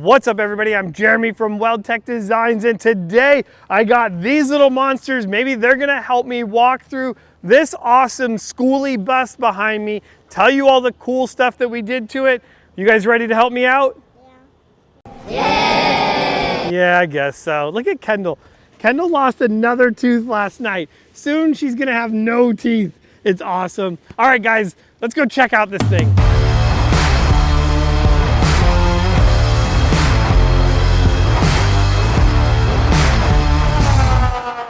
What's up everybody, I'm Jeremy from WeldTec Designs, and today I got these little monsters. Maybe they're gonna help me walk through this awesome Skoolie bus behind me, tell you all the cool stuff that we did to it. You guys ready to help me out? Yeah. Yeah, I guess so. Look at Kendall. Kendall lost another tooth last night. Soon she's gonna have no teeth. It's awesome. All right guys, let's go check out this thing.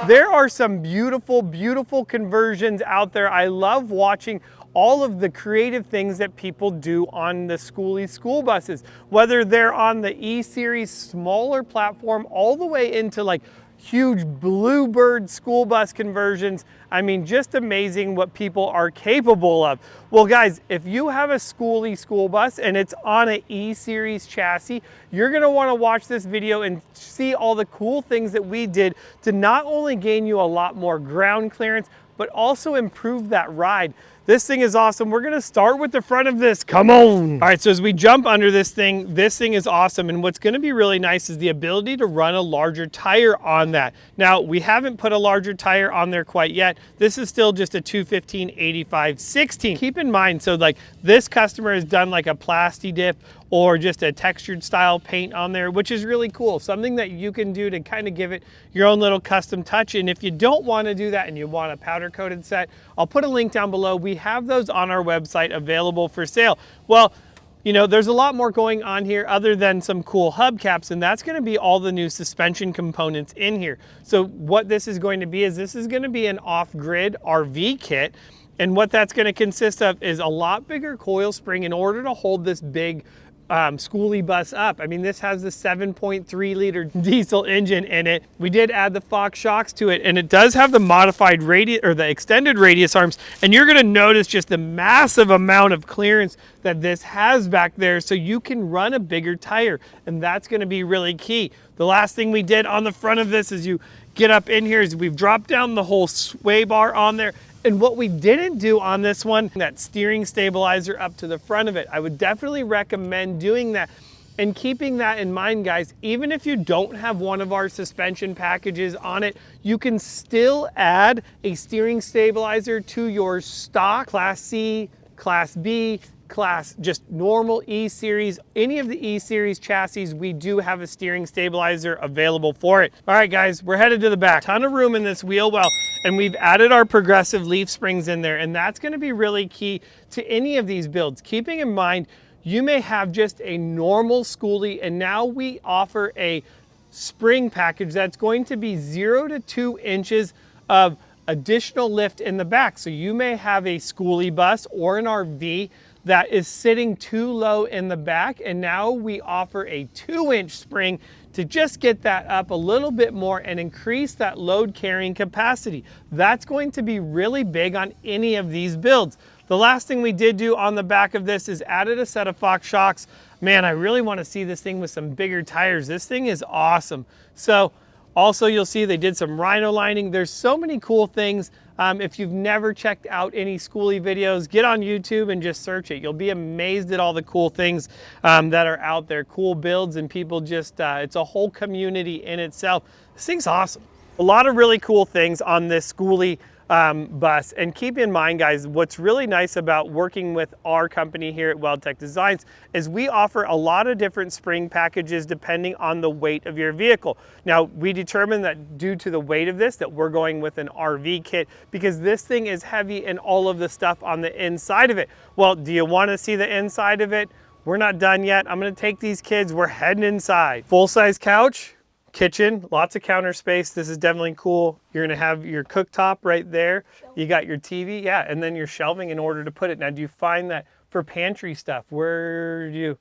There are some beautiful, beautiful conversions out there. I love watching all of the creative things that people do on the Skoolie school buses, whether they're on the E-Series smaller platform all the way into like huge Bluebird school bus conversions. I mean, just amazing what people are capable of. Well guys, if you have a Skoolie school bus and it's on an E-Series chassis, you're gonna wanna watch this video and see all the cool things that we did to not only gain you a lot more ground clearance, but also improve that ride. This thing is awesome. We're gonna start with the front of this. Come on. All right, so as we jump under this thing is awesome. And what's gonna be really nice is the ability to run a larger tire on that. Now, we haven't put a larger tire on there quite yet. This is still just a 215/85/16. Keep in mind, so like this customer has done like a plasti dip or just a textured style paint on there, which is really cool. Something that you can do to kind of give it your own little custom touch. And if you don't want to do that and you want a powder coated set, I'll put a link down below. We have those on our website available for sale. Well, you know, there's a lot more going on here other than some cool hubcaps, and that's gonna be all the new suspension components in here. So what this is going to be is this is gonna be an off-grid RV kit. And what that's gonna consist of is a lot bigger coil spring in order to hold this big Skoolie bus up. I mean, this has the 7.3 liter diesel engine in it. We did add the Fox shocks to it, and it does have the modified radius or the extended radius arms. And you're gonna notice just the massive amount of clearance that this has back there, so you can run a bigger tire, and that's gonna be really key. The last thing we did on the front of this is you get up in here is we've dropped down the whole sway bar on there. And what we didn't do on this one, that steering stabilizer up to the front of it. I would definitely recommend doing that. And keeping that in mind, guys, even if you don't have one of our suspension packages on it, you can still add a steering stabilizer to your stock Class C, Class B, class, just normal E-Series, any of the E-Series chassis, we do have a steering stabilizer available for it. All right, guys, we're headed to the back. Ton of room in this wheel well, and we've added our progressive leaf springs in there, and that's gonna be really key to any of these builds. Keeping in mind, you may have just a normal Skoolie, and now we offer a spring package that's going to be 0 to 2 inches of additional lift in the back. So you may have a Skoolie bus or an RV that is sitting too low in the back, and now we offer a 2-inch spring to just get that up a little bit more and increase that load carrying capacity. That's going to be really big on any of these builds. The last thing we did do on the back of this is added a set of Fox shocks. Man, I really want to see this thing with some bigger tires. This thing is awesome. So also you'll see they did some Rhino Lining. There's so many cool things. If you've never checked out any Skoolie videos, get on YouTube and just search it. You'll be amazed at all the cool things that are out there, cool builds, and people just, it's a whole community in itself. This thing's awesome. A lot of really cool things on this Skoolie bus. And keep in mind, guys, what's really nice about working with our company here at WeldTec Designs is we offer a lot of different spring packages depending on the weight of your vehicle. Now, we determined that due to the weight of this, that we're going with an RV kit because this thing is heavy and all of the stuff on the inside of it. Well, do you want to see the inside of it? We're not done yet. I'm going to take these kids. We're heading inside. Full-size couch. Kitchen, lots of counter space. This is definitely cool. You're gonna have your cooktop right there. You got your TV, yeah, and then your shelving in order to put it. Now, do you find that for pantry stuff, where do you,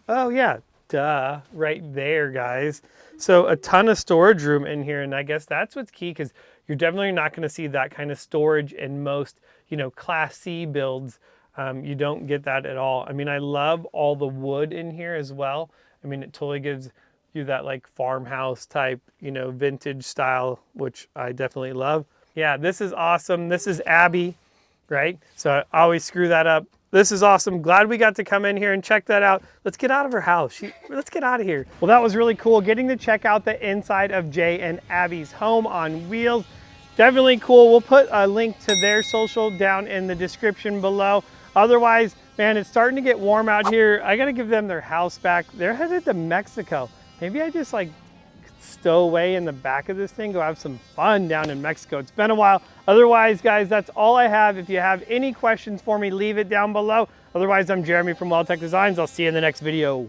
oh yeah, duh, right there, guys. So a ton of storage room in here, and I guess that's what's key because you're definitely not gonna see that kind of storage in most, you know, Class C builds. You don't get that at all. I mean, I love all the wood in here as well. I mean, it totally gives you that like farmhouse type, you know, vintage style, which I definitely love. Yeah, this is awesome. This is Abby, right? So I always screw that up. This is awesome. Glad we got to come in here and check that out. Let's get out of her house. Let's get out of here. Well, that was really cool getting to check out the inside of Jay and Abby's home on wheels. Definitely cool. We'll put a link to their social down in the description below. Otherwise, man, it's starting to get warm out here. I got to give them their house back. They're headed to Mexico. Maybe I just like stow away in the back of this thing, go have some fun down in Mexico. It's been a while. Otherwise, guys, that's all I have. If you have any questions for me, leave it down below. Otherwise, I'm Jeremy from WeldTec Designs. I'll see you in the next video.